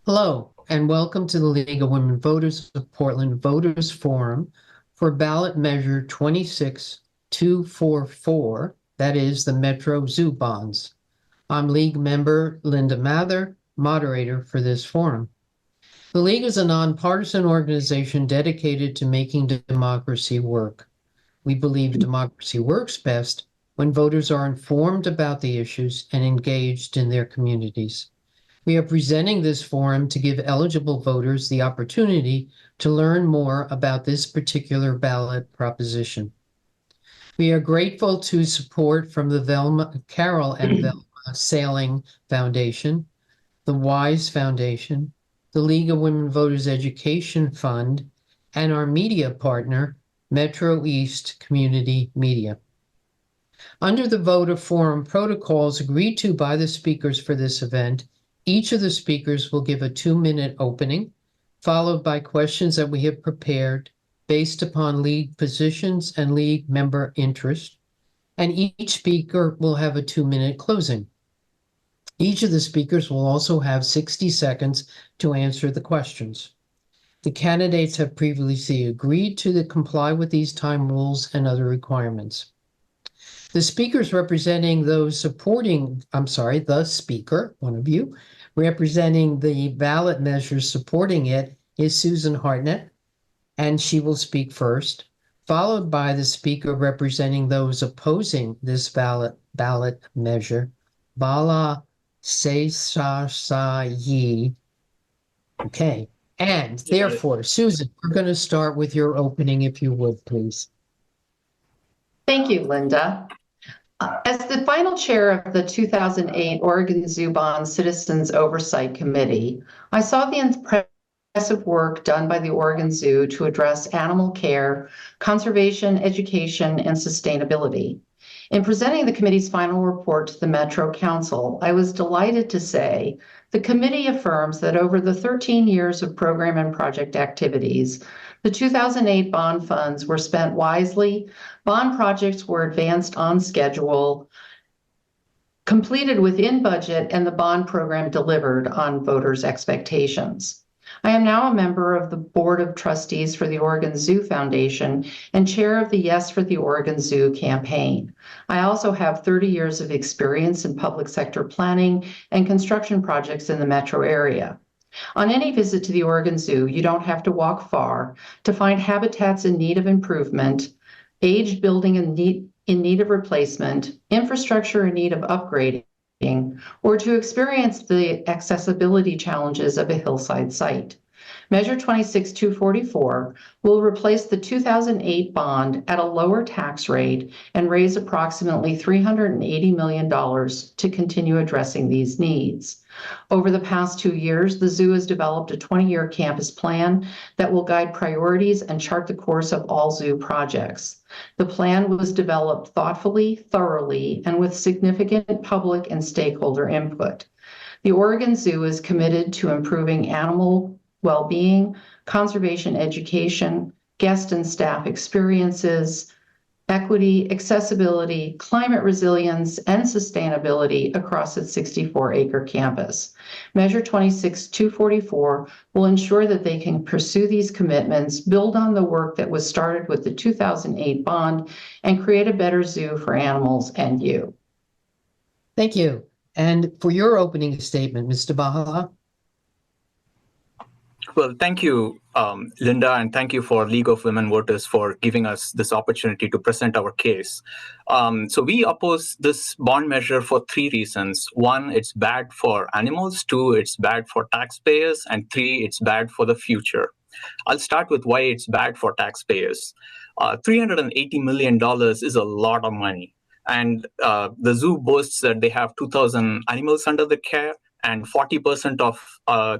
Hello, and welcome to the League of Women Voters of Portland Voters Forum for ballot measure 26244, that is the Metro Zoo bonds. I'm League member Linda Mather, moderator for this forum. The League is a nonpartisan organization dedicated to making democracy work. We believe democracy works best when voters are informed about the issues and engaged in their communities. We are presenting this forum to give eligible voters the opportunity to learn more about this particular ballot proposition. We are grateful to support from the Carol and Velma Sailing Foundation, the WISE Foundation, the League of Women Voters Education Fund, and our media partner, Metro East Community Media. Under the voter forum protocols agreed to by the speakers for this event, each of the speakers will give a 2-minute opening, followed by questions that we have prepared based upon League positions and League member interest, and each speaker will have a 2-minute closing. Each of the speakers will also have 60 seconds to answer the questions. The candidates have previously agreed to comply with these time rules and other requirements. The speakers representing those supporting, the speaker, one of you, representing the ballot measures supporting it is Susan Hartnett, and she will speak first, followed by the speaker representing those opposing this ballot measure, Bala Yi. Okay, and therefore, Susan, we're going to start with your opening, if you would, please. Thank you, Linda. As the final chair of the 2008 Oregon Zoo Bond Citizens Oversight Committee, I saw the impressive work done by the Oregon Zoo to address animal care, conservation, education, and sustainability. In presenting the committee's final report to the Metro Council, I was delighted to say the committee affirms that over the 13 years of program and project activities, the 2008 bond funds were spent wisely, bond projects were advanced on schedule, completed within budget, and the bond program delivered on voters' expectations. I am now a member of the Board of Trustees for the Oregon Zoo Foundation and chair of the Yes for the Oregon Zoo campaign. I also have 30 years of experience in public sector planning and construction projects in the metro area. On any visit to the Oregon Zoo, you don't have to walk far to find habitats in need of improvement, aged building in need of replacement, infrastructure in need of upgrading, or to experience the accessibility challenges of a hillside site. Measure 26244 will replace the 2008 bond at a lower tax rate and raise approximately $380 million to continue addressing these needs. Over the past 2 years, the zoo has developed a 20-year campus plan that will guide priorities and chart the course of all zoo projects. The plan was developed thoughtfully, thoroughly, and with significant public and stakeholder input. The Oregon Zoo is committed to improving animal well-being, conservation education, guest and staff experiences, equity, accessibility, climate resilience, and sustainability across its 64-acre campus. Measure 26244 will ensure that they can pursue these commitments, build on the work that was started with the 2008 bond, and create a better zoo for animals and you. Thank you. And for your opening statement, Mr. Bahala. Well, thank you, Linda, and thank you for League of Women Voters for giving us this opportunity to present our case. So we oppose this bond measure for 3 reasons. 1, it's bad for animals. 2, it's bad for taxpayers. And 3, it's bad for the future. I'll start with why it's bad for taxpayers. $380 million is a lot of money. And the zoo boasts that they have 2,000 animals under their care, and 40% of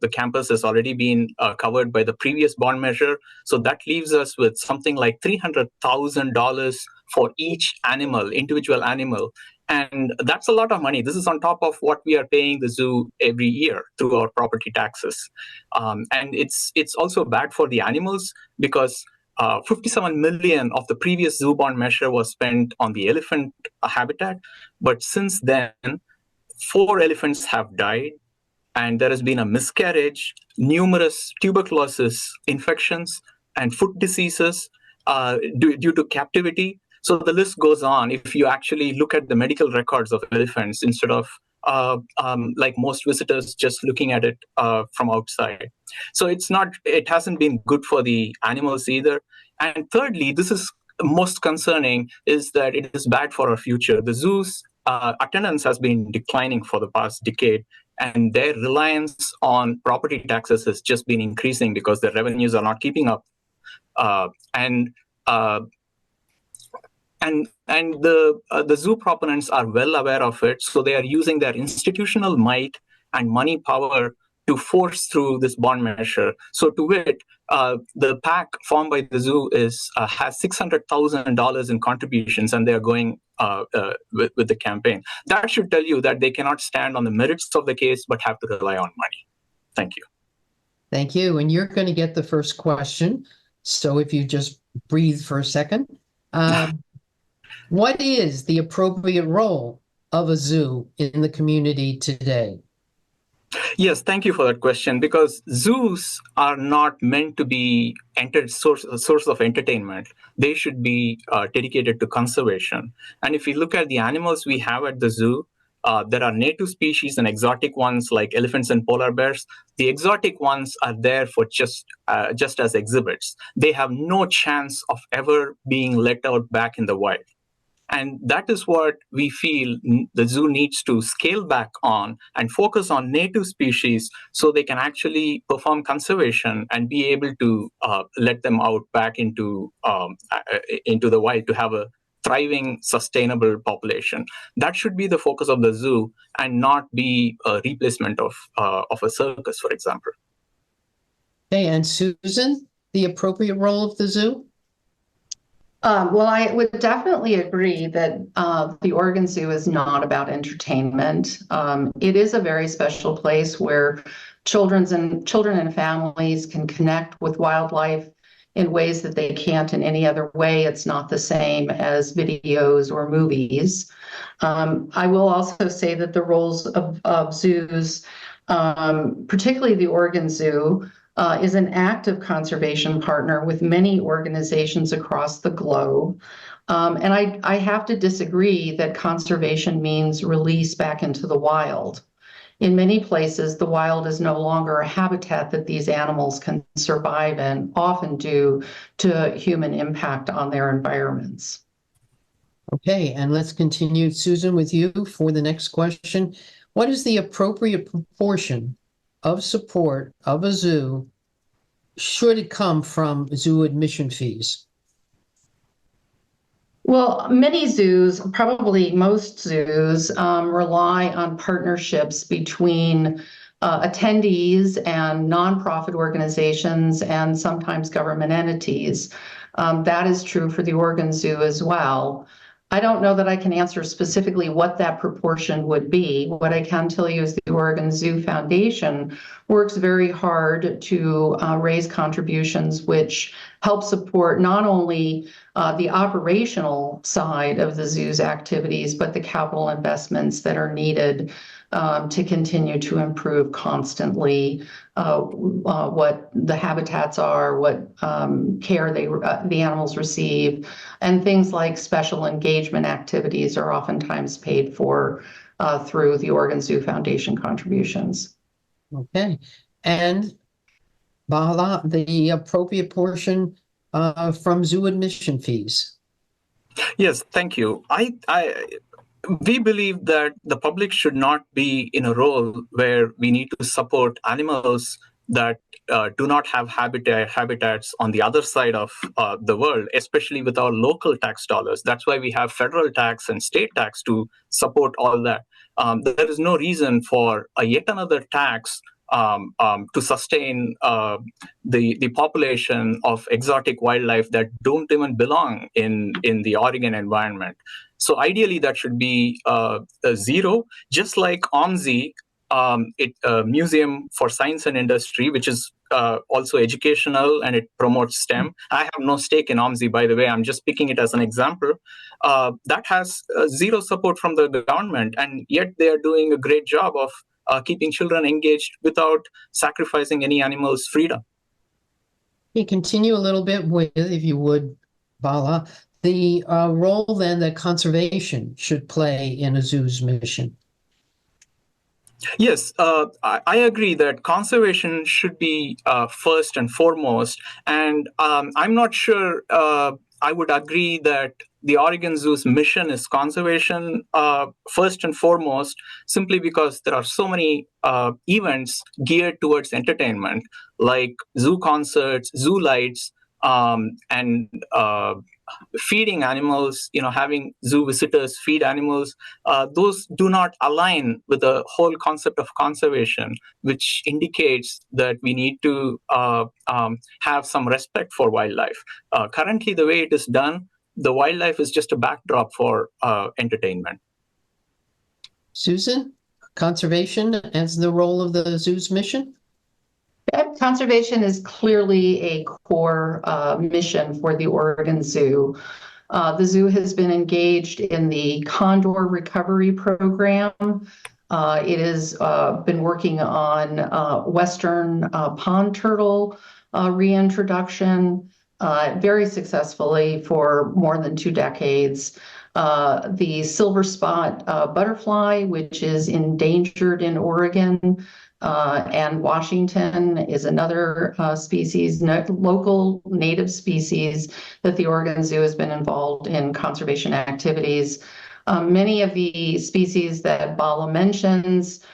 the campus has already been covered by the previous bond measure. So that leaves us with something like $300,000 for each individual animal. And that's a lot of money. This is on top of what we are paying the zoo every year through our property taxes. And it's also bad for the animals because 57 million of the previous zoo bond measure was spent on the elephant habitat. But since then, 4 elephants have died, and there has been a miscarriage, numerous tuberculosis infections, and foot diseases due to captivity. So the list goes on. If you actually look at the medical records of elephants instead of like most visitors just looking at it from outside. So it hasn't been good for the animals either. And thirdly, this is most concerning, is that it is bad for our future. The zoo's attendance has been declining for the past decade, and their reliance on property taxes has just been increasing because their revenues are not keeping up. Uh, and uh, and the zoo proponents are well aware of it, so they are using their institutional might and money power to force through this bond measure. So to wit, the PAC formed by the zoo has $600,000 in contributions, and they are going with the campaign. That should tell you that they cannot stand on the merits of the case, but have to rely on money. Thank you. Thank you. And you're going to get the first question. So if you just breathe for a second. What is the appropriate role of a zoo in the community today? Yes, thank you for that question, because zoos are not meant to be a source of entertainment. They should be dedicated to conservation. And if we look at the animals we have at the zoo, there are native species and exotic ones like elephants and polar bears. The exotic ones are there for just as exhibits. They have no chance of ever being let out back in the wild. And that is what we feel the zoo needs to scale back on and focus on native species so they can actually perform conservation and be able to let them out back into the wild to have a thriving, sustainable population. That should be the focus of the zoo and not be a replacement of a circus, for example. Okay, and Susan, the appropriate role of the zoo? Well, I would definitely agree that the Oregon Zoo is not about entertainment. It is a very special place where children and families can connect with wildlife in ways that they can't in any other way. It's not the same as videos or movies. I will also say that the roles of zoos, particularly the Oregon Zoo, is an active conservation partner with many organizations across the globe. And I have to disagree that conservation means release back into the wild. In many places, the wild is no longer a habitat that these animals can survive in, often due to human impact on their environments. Okay, and let's continue, Susan, with you for the next question. What is the appropriate proportion of support of a zoo should it come from zoo admission fees? Well, many zoos, probably most zoos, rely on partnerships between attendees and nonprofit organizations and sometimes government entities. That is true for the Oregon Zoo as well. I don't know that I can answer specifically what that proportion would be. What I can tell you is the Oregon Zoo Foundation works very hard to raise contributions which help support not only the operational side of the zoo's activities, but the capital investments that are needed to continue to improve constantly what the habitats are, what care the animals receive, and things like special engagement activities are oftentimes paid for through the Oregon Zoo Foundation contributions. Okay, and Ballot, the appropriate portion from zoo admission fees. Yes, thank you. We believe that the public should not be in a role where we need to support animals that do not have habitats on the other side of the world, especially with our local tax dollars. That's why we have federal tax and state tax to support all that. There is no reason for yet another tax to sustain the population of exotic wildlife that don't even belong in the Oregon environment. So ideally, that should be zero, just like OMSI, a museum for science and industry, which is also educational and it promotes STEM. I have no stake in OMSI, by the way. I'm just picking it as an example. That has zero support from the government, and yet they are doing a great job of keeping children engaged without sacrificing any animal's freedom. You continue a little bit with, if you would, Bala, the role then that conservation should play in a zoo's mission. Yes, I agree that conservation should be first and foremost. And I'm not sure I would agree that the Oregon Zoo's mission is conservation first and foremost, simply because there are so many events geared towards entertainment, like zoo concerts, zoo lights, and feeding animals, having zoo visitors feed animals. Those do not align with the whole concept of conservation, which indicates that we need to have some respect for wildlife. Currently, the way it is done, the wildlife is just a backdrop for entertainment. Susan, conservation as the role of the zoo's mission? Conservation is clearly a core mission for the Oregon Zoo. The zoo has been engaged in the condor recovery program. It has been working on western pond turtle reintroduction very successfully for more than 2 decades. The silver spot butterfly, which is endangered in Oregon, and Washington is another species, local native species that the Oregon Zoo has been involved in conservation activities. Many of the species that Bala mentions,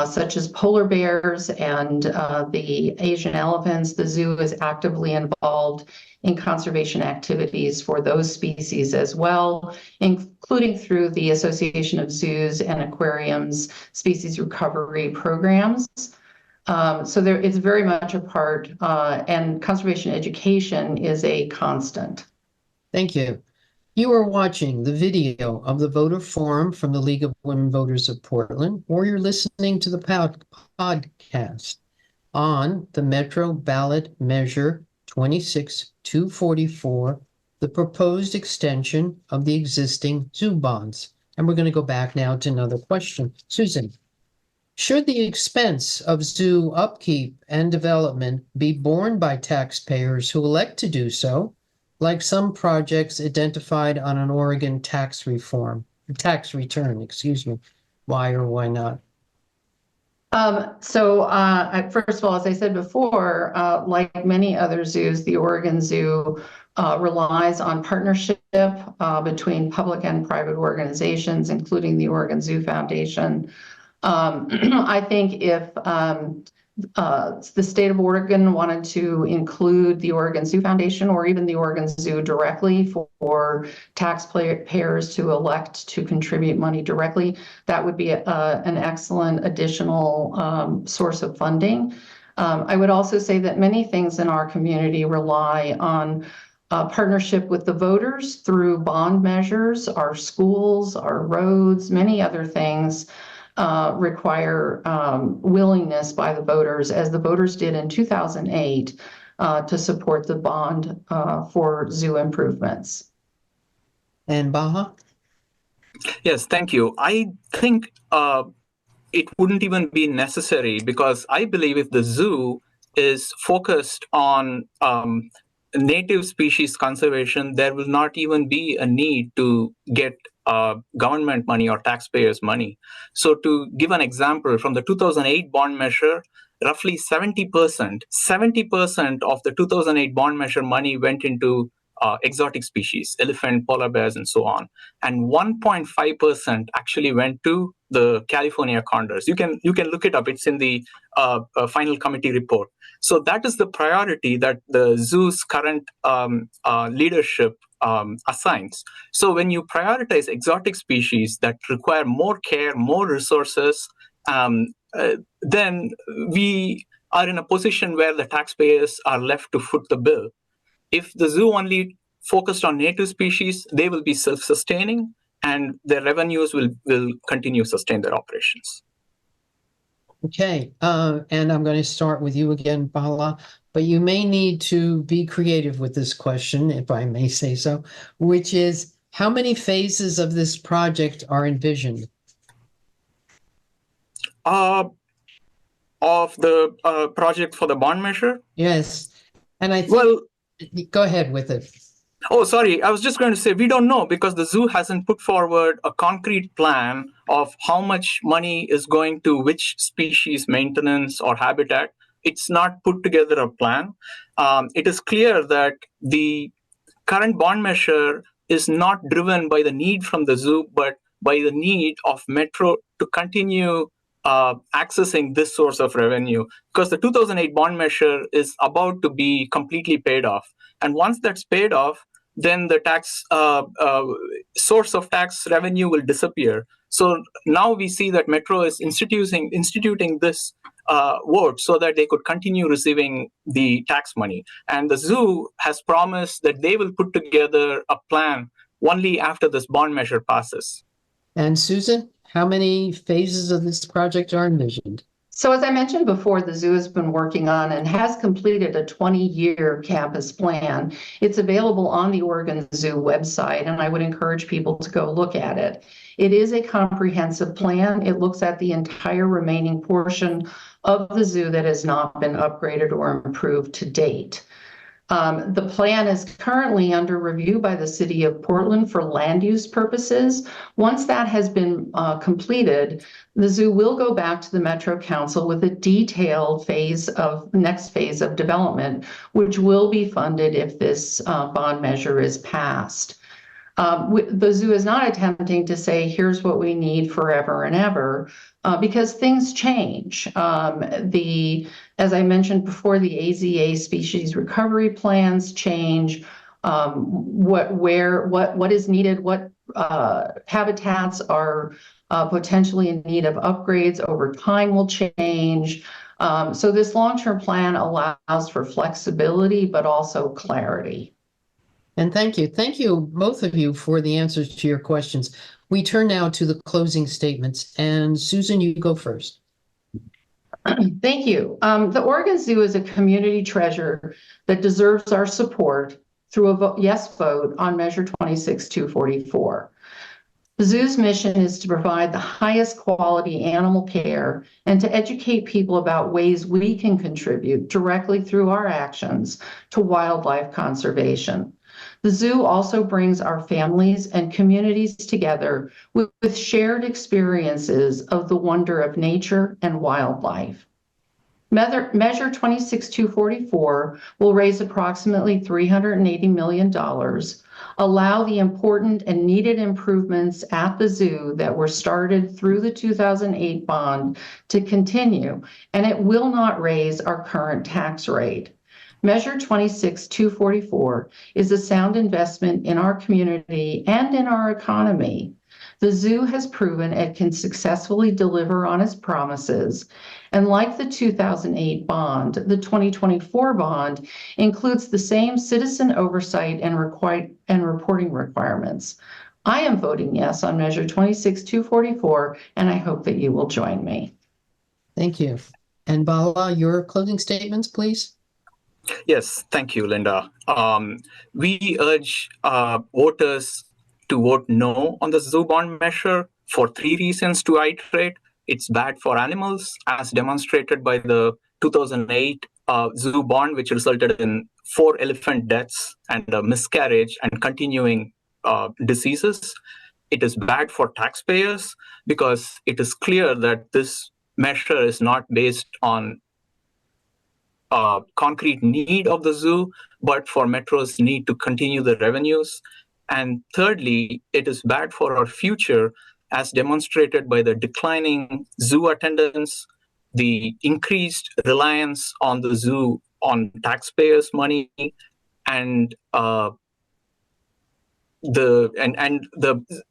such as polar bears and the Asian elephants, the zoo is actively involved in conservation activities for those species as well, including through the Association of Zoos and Aquariums species recovery programs. So it's very much a part, and conservation education is a constant. Thank you. You are watching the video of the voter forum from the League of Women Voters of Portland, or you're listening to the podcast on the Metro Ballot Measure 26-244, the proposed extension of the existing zoo bonds. And we're going to go back now to another question. Susan, should the expense of zoo upkeep and development be borne by taxpayers who elect to do so, like some projects identified on an Oregon tax return, why or why not? First of all, as I said before, like many other zoos, the Oregon Zoo relies on partnership between public and private organizations, including the Oregon Zoo Foundation. I think if the state of Oregon wanted to include the Oregon Zoo Foundation or even the Oregon Zoo directly for taxpayers to elect to contribute money directly, that would be an excellent additional source of funding. I would also say that many things in our community rely on partnership with the voters through bond measures, our schools, our roads, many other things require willingness by the voters, as the voters did in 2008, to support the bond for zoo improvements. And Baha? Yes, thank you. I think it wouldn't even be necessary, because I believe if the zoo is focused on native species conservation, there will not even be a need to get government money or taxpayers' money. So to give an example, from the 2008 bond measure, roughly 70% of the 2008 bond measure money went into exotic species, elephant, polar bears, and so on. And 1.5% actually went to the California condors. You can look it up. It's in the final committee report. So that is the priority that the zoo's current leadership assigns. So when you prioritize exotic species that require more care, more resources, then we are in a position where the taxpayers are left to foot the bill. If the zoo only focused on native species, they will be self-sustaining, and their revenues will continue to sustain their operations. Okay, and I'm going to start with you again, Bala, but you may need to be creative with this question, if I may say so, which is, how many phases of this project are envisioned? of the project for the bond measure? Yes. And I think, Well, go ahead with it. oh, sorry. I was just going to say we don't know because the zoo hasn't put forward a concrete plan of how much money is going to which species maintenance or habitat. It's not put together a plan. It is clear that the current bond measure is not driven by the need from the zoo, but by the need of Metro to continue accessing this source of revenue. Because the 2008 bond measure is about to be completely paid off. And once that's paid off, then the tax source of tax revenue will disappear. So now we see that Metro is instituting this vote so that they could continue receiving the tax money. And the zoo has promised that they will put together a plan only after this bond measure passes. And Susan, how many phases of this project are envisioned? So as I mentioned before, the zoo has been working on and has completed a 20-year campus plan. It's available on the Oregon Zoo website, and I would encourage people to go look at it. It is a comprehensive plan. It looks at the entire remaining portion of the zoo that has not been upgraded or improved to date. The plan is currently under review by the City of Portland for land use purposes. Once that has been completed, the zoo will go back to the Metro Council with a detailed next phase of development, which will be funded if this bond measure is passed. The zoo is not attempting to say, here's what we need forever and ever, because things change. As I mentioned before, the AZA species recovery plans change. What is needed, what habitats are potentially in need of upgrades over time will change. So this long-term plan allows for flexibility, but also clarity. And thank you. Thank you, both of you, for the answers to your questions. We turn now to the closing statements. And Susan, you go first. Thank you. The Oregon Zoo is a community treasure that deserves our support through a yes vote on Measure 26-244. The zoo's mission is to provide the highest quality animal care and to educate people about ways we can contribute directly through our actions to wildlife conservation. The zoo also brings our families and communities together with shared experiences of the wonder of nature and wildlife. Measure 26-244 will raise approximately $380 million, allow the important and needed improvements at the zoo that were started through the 2008 bond to continue, and it will not raise our current tax rate. Measure 26-244 is a sound investment in our community and in our economy. The zoo has proven it can successfully deliver on its promises, and like the 2008 bond, the 2024 bond includes the same citizen oversight and reporting requirements. I am voting yes on Measure 26-244, and I hope that you will join me. Thank you. And Bala, your closing statements, please. Yes, thank you, Linda. We urge voters to vote no on the zoo bond measure for 3 reasons to iterate. It's bad for animals, as demonstrated by the 2008 zoo bond, which resulted in 4 elephant deaths and a miscarriage and continuing diseases. It is bad for taxpayers because it is clear that this measure is not based on concrete need of the zoo, but for Metro's need to continue the revenues. And thirdly, it is bad for our future, as demonstrated by the declining zoo attendance, the increased reliance on the zoo on taxpayers' money, and the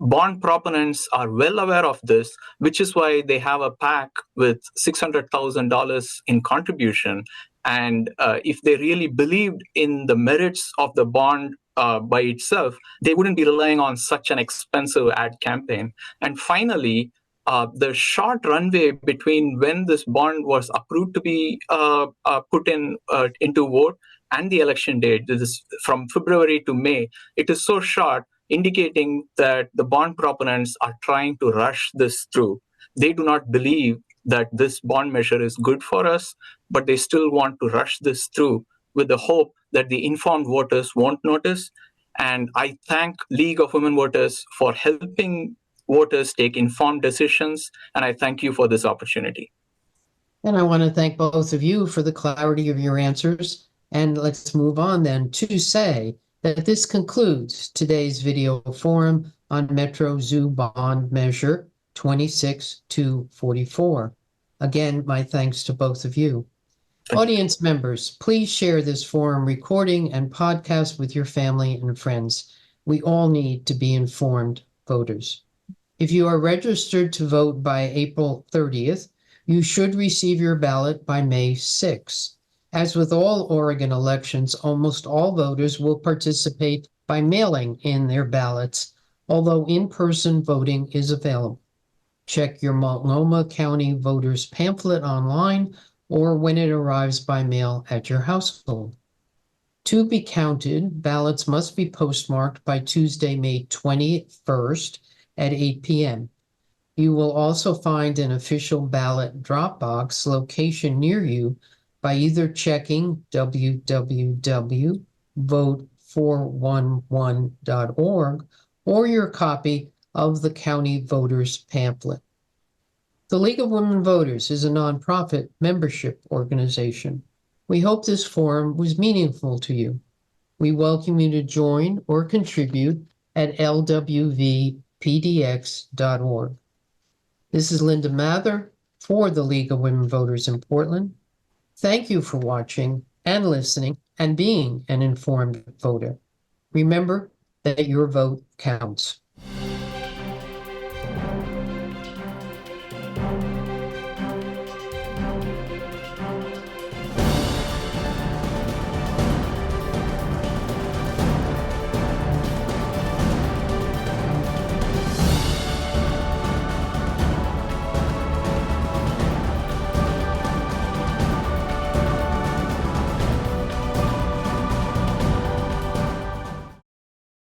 bond proponents are well aware of this, which is why they have a PAC with $600,000 in contribution. And if they really believed in the merits of the bond by itself, they wouldn't be relying on such an expensive ad campaign. And finally, the short runway between when this bond was approved to be put into vote and the election date, this is from February to May, it is so short, indicating that the bond proponents are trying to rush this through. They do not believe that this bond measure is good for us, but they still want to rush this through with the hope that the informed voters won't notice. And I thank League of Women Voters for helping voters take informed decisions, and I thank you for this opportunity. And I want to thank both of you for the clarity of your answers. And let's move on then to say that this concludes today's video forum on Metro Zoo Bond Measure 26-244. Again, my thanks to both of you. Audience members, please share this forum recording and podcast with your family and friends. We all need to be informed voters. If you are registered to vote by April 30th, you should receive your ballot by May 6th. As with all Oregon elections, almost all voters will participate by mailing in their ballots, although in-person voting is available. Check your Multnomah County voters pamphlet online or when it arrives by mail at your household. To be counted, ballots must be postmarked by Tuesday, May 21st at 8 p.m. You will also find an official ballot drop box location near you by either checking www.vote411.org or your copy of the county voters pamphlet. The League of Women Voters is a nonprofit membership organization. We hope this forum was meaningful to you. We welcome you to join or contribute at lwvpdx.org. This is Linda Mather for the League of Women Voters in Portland. Thank you for watching and listening and being an informed voter. Remember that your vote counts.